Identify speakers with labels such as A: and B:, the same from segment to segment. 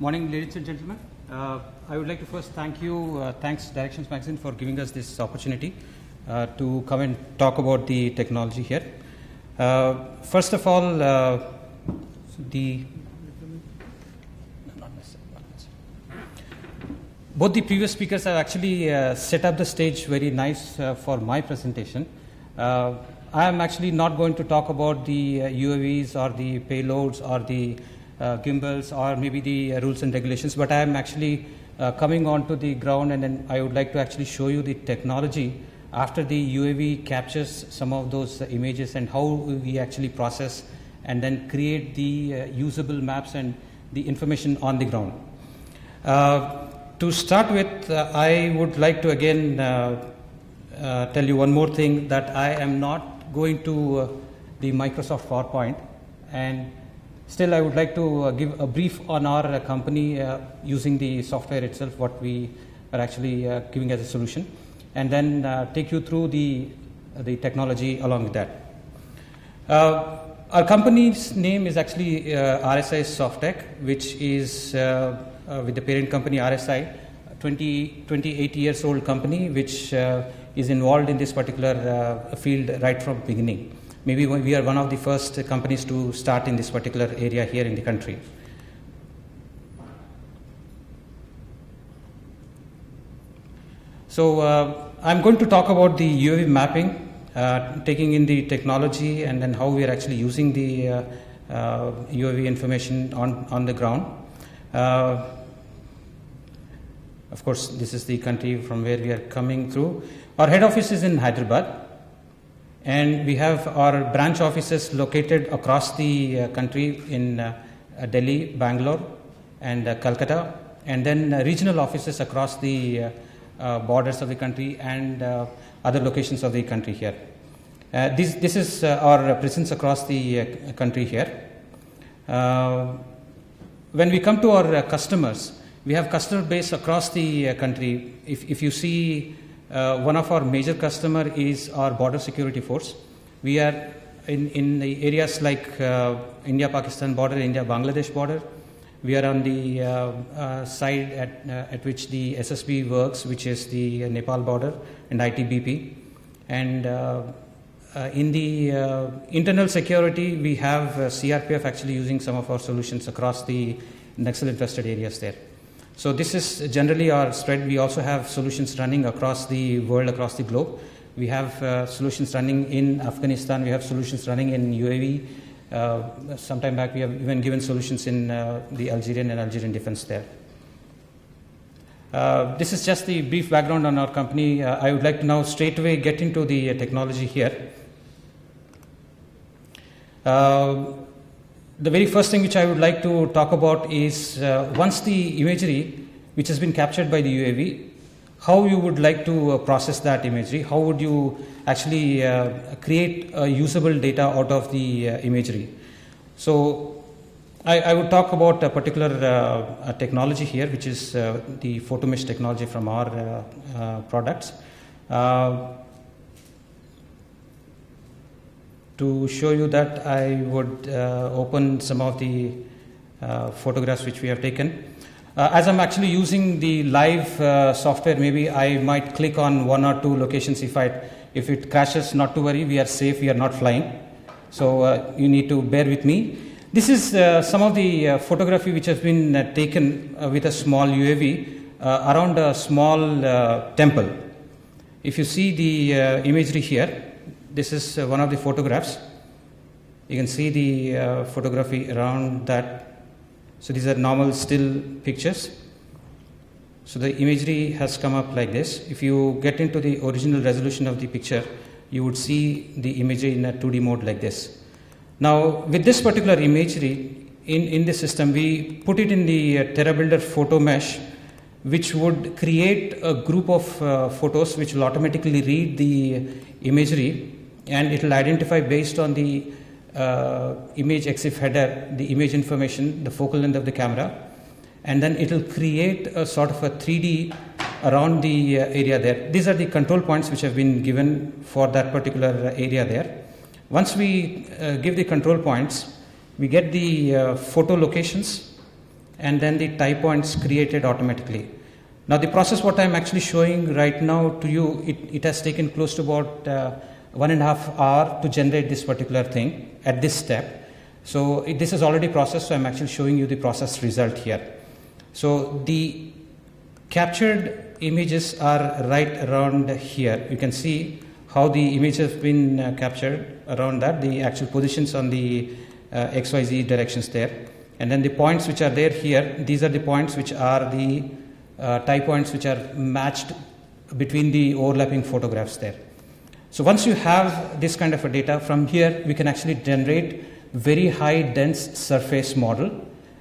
A: Morning, ladies and gentlemen. I would like to first thanks Directions Magazine for giving us this opportunity to come and talk about the technology here. First of all, both the previous speakers have actually set up the stage very nice for my presentation. I am actually not going to talk about the UAVs or the payloads or the gimbals or maybe the rules and regulations, but I am actually coming onto the ground, and then I would like to actually show you the technology after the UAV captures some of those images and how we actually process and then create the usable maps and the information on the ground. To start with, I would like to again tell you one more thing, that I am not going to the Microsoft PowerPoint, and still I would like to give a brief on our company using the software itself, what we are actually giving as a solution, and then take you through the technology along with that. Our company's name is actually RSI Softech, which is with the parent company RSI, 28 years old company, which is involved in this particular field right from beginning. Maybe we are one of the first companies to start in this particular area here in the country. So I'm going to talk about the UAV mapping, taking in the technology, and then how we are actually using the UAV information on the ground. Of course, this is the country from where we are coming through. Our head office is in Hyderabad, and we have our branch offices located across the country in Delhi, Bangalore, and Calcutta, and then regional offices across the borders of the country and other locations of the country here. This is our presence across the country here. When we come to our customers, we have customer base across the country. If you see, one of our major customer is our border security force. We are in the areas like India-Pakistan border, India-Bangladesh border. We are on the side at which the SSB works, which is the Nepal border, and ITBP. And in the internal security, we have CRPF actually using some of our solutions across the Naxal-infested areas there. So this is generally our spread. We also have solutions running across the world, across the globe. We have solutions running in Afghanistan. We have solutions running in UAE. Sometime back, we have even given solutions in the Algerian and Algerian defense there. This is just the brief background on our company. I would like to now straight away get into the technology here. The very first thing which I would like to talk about is once the imagery which has been captured by the UAV, how you would like to process that imagery, how would you actually create usable data out of the imagery. So I would talk about a particular technology here, which is the PhotoMesh technology from our products. To show you that, I would open some of the photographs which we have taken. As I'm actually using the live software, maybe I might click on one or two locations. If it crashes, not to worry, we are safe, we are not flying. So you need to bear with me. This is some of the photography which has been taken with a small UAV around a small temple. If you see the imagery here, this is one of the photographs. You can see the photography around that. So these are normal still pictures. So the imagery has come up like this. If you get into the original resolution of the picture, you would see the imagery in a 2D mode like this. Now, with this particular imagery in the system, we put it in the TerraBuilder PhotoMesh, which would create a group of photos which will automatically read the imagery, and it will identify based on the image EXIF header, the image information, the focal length of the camera, and then it will create a sort of a 3D around the area there. These are the control points which have been given for that particular area there. Once we give the control points, we get the photo locations, and then the tie points created automatically. Now the process what I'm actually showing right now to you, it has taken close to about 1.5 hours to generate this particular thing at this step. So this is already processed, so I'm actually showing you the process result here. So the captured images are right around here. You can see how the image has been captured around that, the actual positions on the XYZ directions there. And then the points which are there here, these are the points which are the tie points which are matched between the overlapping photographs there. So once you have this kind of a data, from here we can actually generate very high dense surface model,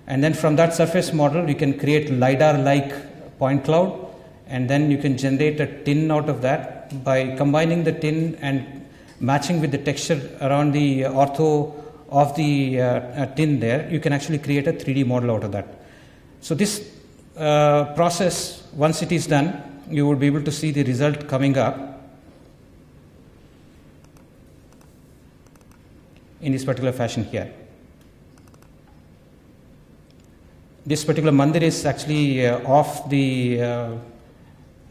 A: and then from that surface model we can create LiDAR-like point cloud, and then you can generate a tin out of that by combining the tin and matching with the texture around the ortho of the tin there. You can actually create a 3D model out of that. So this process, once it is done, you will be able to see the result coming up in this particular fashion here. This particular mandir is actually off the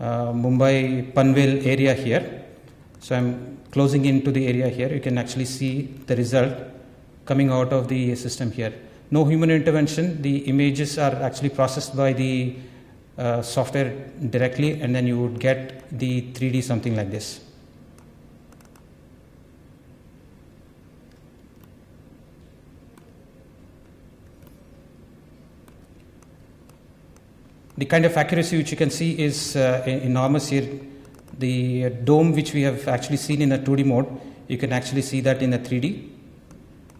A: Mumbai Panvel area here. So I'm closing into the area here. You can actually see the result coming out of the system here. No human intervention. The images are actually processed by the software directly, and then you would get the 3D something like this. The kind of accuracy which you can see is enormous here. The dome which we have actually seen in a 2D mode, you can actually see that in a 3D.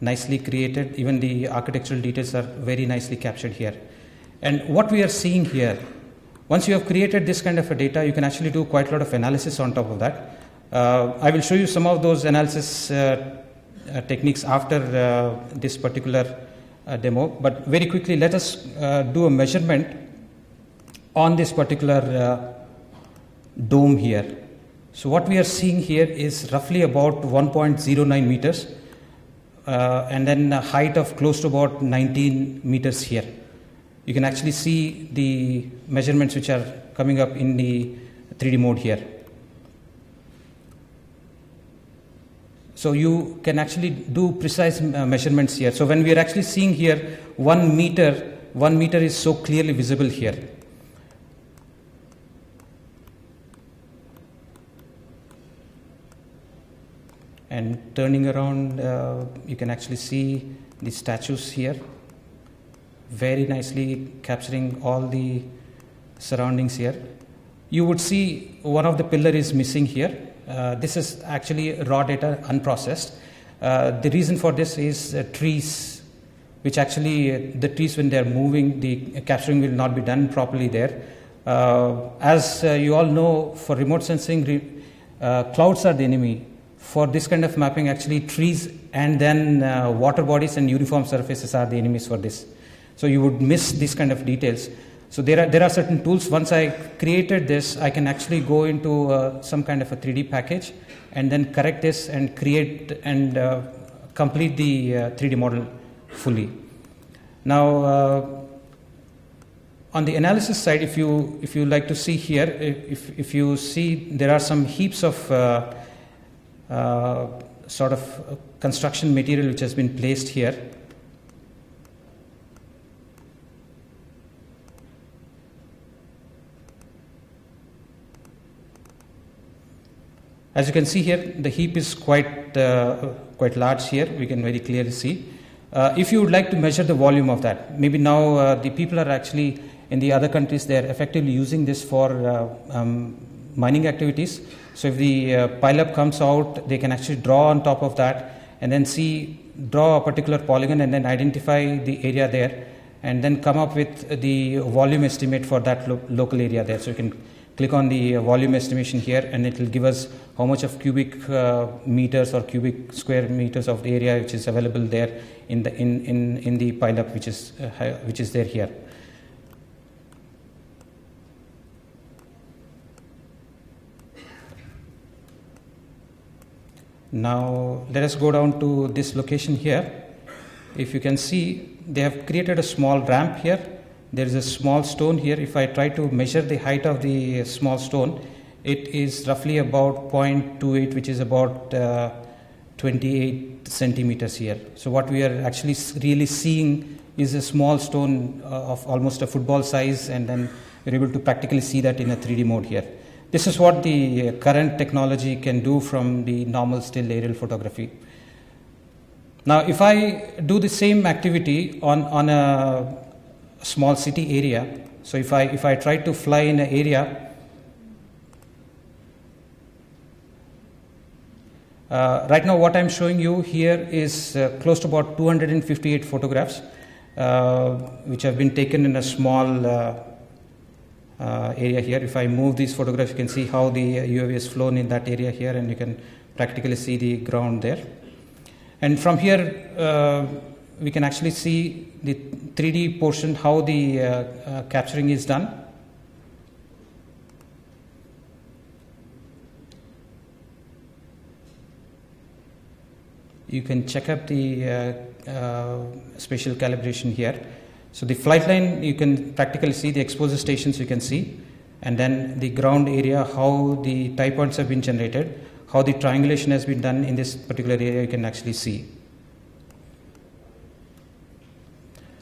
A: Nicely created. Even the architectural details are very nicely captured here. And what we are seeing here, once you have created this kind of a data, you can actually do quite a lot of analysis on top of that. I will show you some of those analysis techniques after this particular demo. But very quickly, let us do a measurement on this particular dome here. So what we are seeing here is roughly about 1.09 meters and then a height of close to about 19 meters here. You can actually see the measurements which are coming up in the 3D mode here. So you can actually do precise measurements here. So when we are actually seeing here 1 meter is so clearly visible here. And turning around, you can actually see the statues here, very nicely capturing all the surroundings here. You would see one of the pillar is missing here. This is actually raw data, unprocessed. The reason for this is trees, which actually the trees when they are moving, the capturing will not be done properly there. As you all know, for remote sensing, clouds are the enemy. For this kind of mapping, actually trees and then water bodies and uniform surfaces are the enemies for this. So you would miss these kind of details. So there are certain tools. Once I created this, I can actually go into some kind of a 3D package and then correct this and create and complete the 3D model fully. Now, on the analysis side, if you like to see here, if you see there are some heaps of sort of construction material which has been placed here. As you can see here, the heap is quite large here. We can very clearly see. If you would like to measure the volume of that, maybe now the people are actually in the other countries, they are effectively using this for mining activities. So if the pileup comes out, they can actually draw on top of that and then draw a particular polygon and then identify the area there and then come up with the volume estimate for that local area there. So you can click on the volume estimation here and it will give us how much of cubic meters or cubic square meters of the area which is available there in the pileup which is there here. Now let us go down to this location here. If you can see, they have created a small ramp here there is a small stone here. If I try to measure the height of the small stone, it is roughly about 0.28, which is about 28 centimeters here. So what we are actually really seeing is a small stone of almost a football size, and then we're able to practically see that in a 3D mode here. This is what the current technology can do from the normal still aerial photography. Now, if I do the same activity on a small city area, so if I try to fly in an area, right now what I'm showing you here is close to about 258 photographs which have been taken in a small area here. If I move these photographs, you can see how the UAV has flown in that area here, and you can practically see the ground there. And from here we can actually see the 3D portion, how the capturing is done. You can check up the spatial calibration here. So the flight line, you can practically see the exposure stations, you can see, and then the ground area, how the type points have been generated, how the triangulation has been done in this particular area, you can actually see.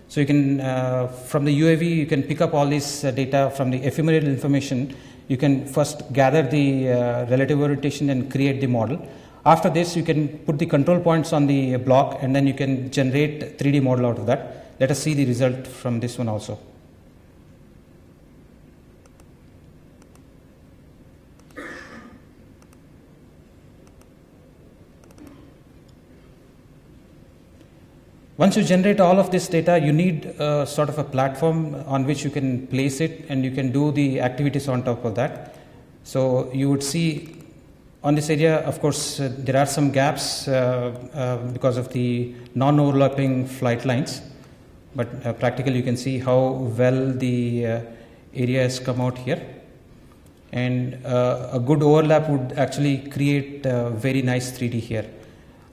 A: So you can, from the UAV, you can pick up all this data from the ephemeral information. You can first gather the relative orientation and create the model. After this, you can put the control points on the block, and then you can generate a 3D model out of that. Let us see the result from this one also. Once you generate all of this data, you need sort of a platform on which you can place it, and you can do the activities on top of that. So you would see on this area, of course, there are some gaps because of the non-overlapping flight lines, but practically you can see how well the area has come out here. And a good overlap would actually create very nice 3D here.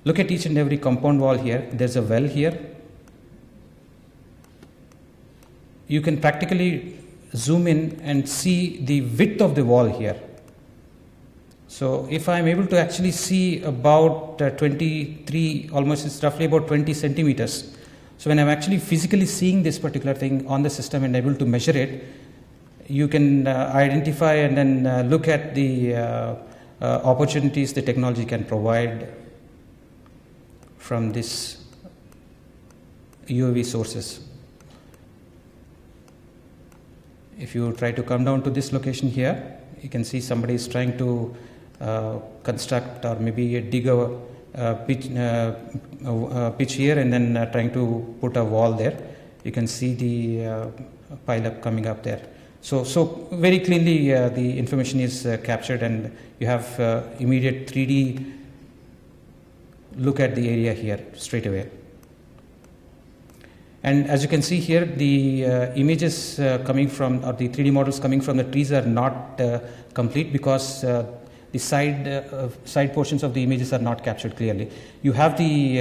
A: Look at each and every compound wall here. There's a well here. You can practically zoom in and see the width of the wall here. So if I'm able to actually see about 23, almost it's roughly about 20 centimeters. So when I'm actually physically seeing this particular thing on the system and able to measure it, you can identify and then look at the opportunities the technology can provide from this UAV sources. If you try to come down to this location here, you can see somebody is trying to construct or maybe dig a pitch here, and then trying to put a wall there. You can see the pile up coming up there. So very cleanly the information is captured, and you have immediate 3D look at the area here straight away. And as you can see here, the images coming from, or the 3D models coming from the trees are not complete, because the side portions of the images are not captured clearly. You have the,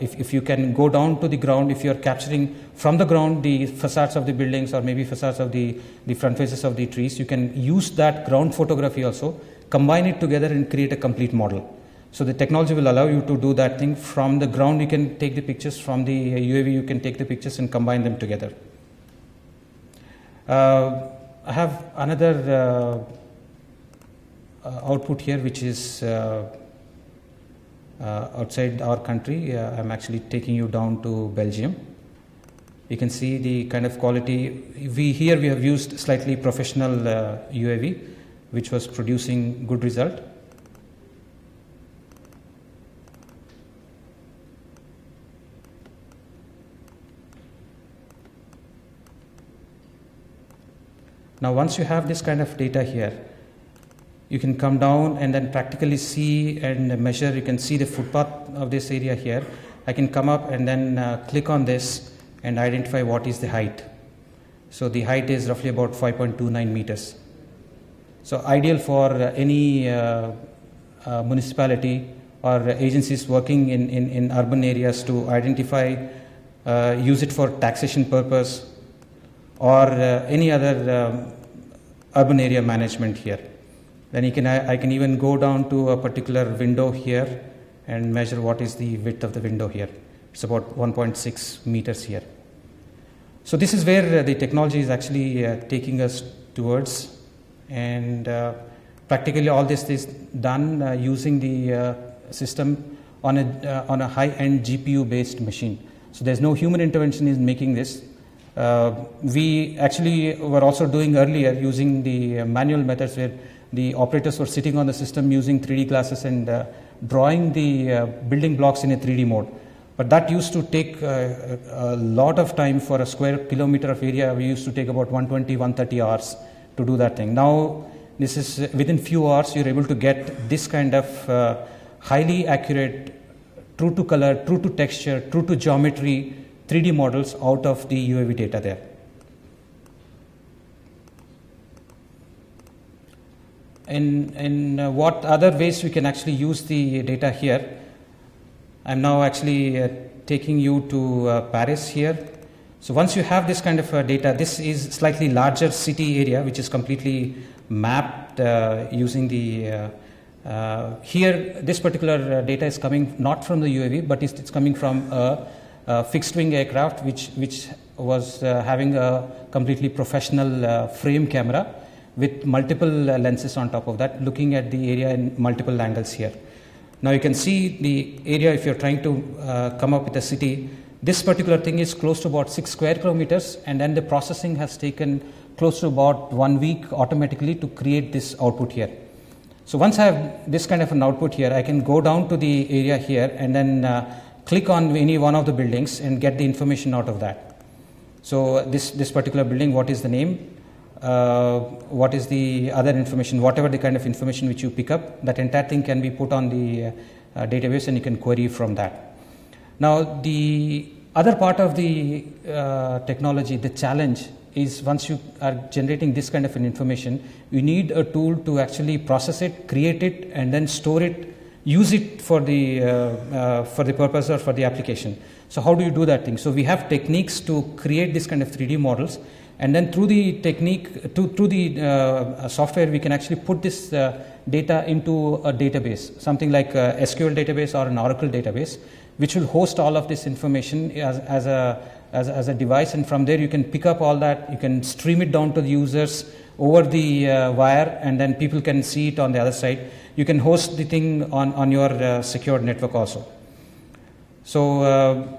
A: if you can go down to the ground, if you are capturing from the ground the facades of the buildings, or maybe facades of the front faces of the trees, you can use that ground photography also, combine it together and create a complete model. So the technology will allow you to do that thing. From the ground you can take the pictures, from the UAV you can take the pictures and combine them together. I have another output here which is outside our country. I'm actually taking you down to Belgium. You can see the kind of quality. Here we have used slightly professional UAV, which was producing good result. Now once you have this kind of data here, you can come down and then practically see and measure. You can see the footpath of this area here. I can come up and then click on this and identify what is the height. So the height is roughly about 5.29 meters. So ideal for any municipality or agencies working in urban areas to identify, use it for taxation purpose, or any other urban area management here. Then I can even go down to a particular window here and measure what is the width of the window here. It's about 1.6 meters here. So this is where the technology is actually taking us towards, and practically all this is done using the system on a high-end GPU-based machine. So there's no human intervention in making this. We actually were also doing earlier using the manual methods where the operators were sitting on the system using 3D glasses and drawing the building blocks in a 3D mode. But that used to take a lot of time. For a square kilometer of area, we used to take about 120, 130 hours to do that thing. Now, this is within few hours, you're able to get this kind of highly accurate, true to color, true to texture, true to geometry 3D models out of the UAV data there. In what other ways we can actually use the data here? I'm now actually taking you to Paris here. So once you have this kind of data, this is slightly larger city area which is completely mapped using the here this particular data is coming not from the UAV, but it's coming from a fixed wing aircraft which was having a completely professional frame camera with multiple lenses on top of that, looking at the area in multiple angles here. Now you can see the area if you're trying to come up with a city. This particular thing is close to about 6 square kilometers, and then the processing has taken close to about 1 week automatically to create this output here. So once I have this kind of an output here, I can go down to the area here and then click on any one of the buildings and get the information out of that. So this particular building, what is the name? What is the other information, whatever the kind of information which you pick up, that entire thing can be put on the database and you can query from that. Now the other part of the technology, the challenge is once you are generating this kind of an information, you need a tool to actually process it, create it, and then store it, use it for the purpose or for the application. So how do you do that thing? So we have techniques to create this kind of 3D models. And then through the technique, through the software, we can actually put this data into a database, something like a SQL database or an Oracle database, which will host all of this information as a device. And from there, you can pick up all that. You can stream it down to the users over the wire, and then people can see it on the other side. You can host the thing on your secured network also. So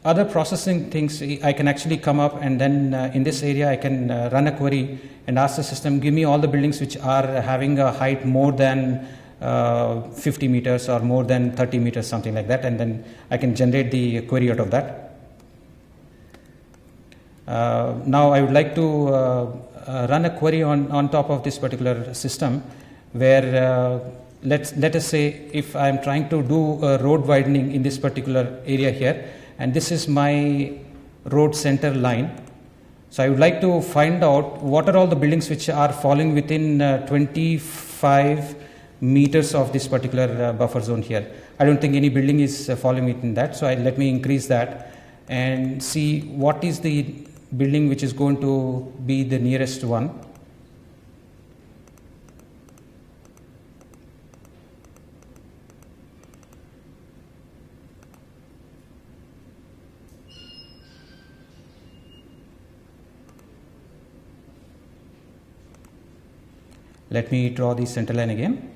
A: other processing things, I can actually come up and then in this area I can run a query and ask the system, give me all the buildings which are having a height more than 50 meters or more than 30 meters, something like that, and then I can generate the query out of that. Now I would like to run a query on top of this particular system where let us say if I am trying to do a road widening in this particular area here, and this is my road center line. So I would like to find out what are all the buildings which are falling within 25 meters of this particular buffer zone here. I don't think any building is falling within that. So let me increase that and see what is the building which is going to be the nearest one. Let me draw the center line again.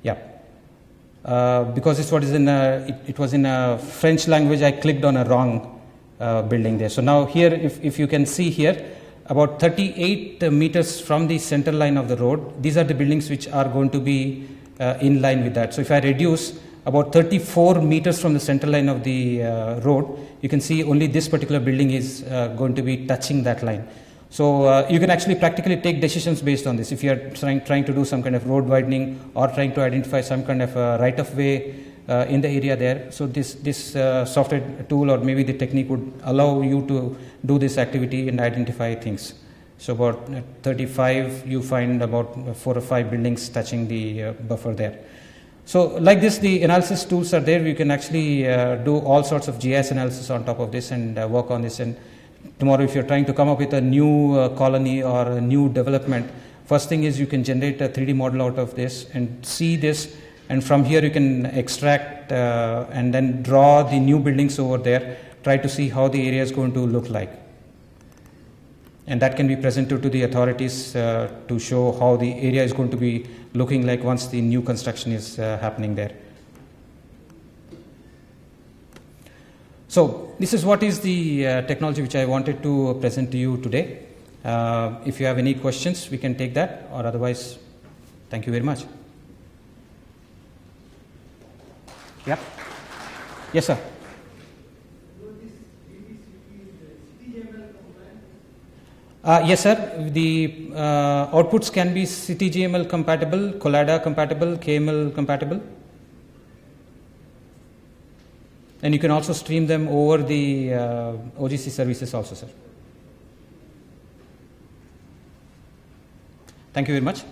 A: Yeah, because it was in a French language, I clicked on a wrong building there. So now here, if you can see here, about 38 meters from the center line of the road, these are the buildings which are going to be in line with that. So if I reduce about 34 meters from the center line of the road, you can see only this particular building is going to be touching that line. So you can actually practically take decisions based on this. If you are trying to do some kind of road widening or trying to identify some kind of right of way in the area there, so this software tool or maybe the technique would allow you to do this activity and identify things So about 35, you find about 4 or 5 buildings touching the buffer there. So like this, the analysis tools are there. You can actually do all sorts of GIS analysis on top of this and work on this. And tomorrow, if you're trying to come up with a new colony or a new development, first thing is you can generate a 3D model out of this and see this. And from here, you can extract and then draw the new buildings over there, try to see how the area is going to look like. And that can be presented to the authorities to show how the area is going to be looking like once the new construction is happening there. So this is what is the technology which I wanted to present to you today. If you have any questions, we can take that, or otherwise, thank you very much. Yeah. Yes, sir. Yes, sir. The outputs can be CityGML compatible, Collada compatible, KML compatible. And you can also stream them over the OGC services also, sir. Thank you very much.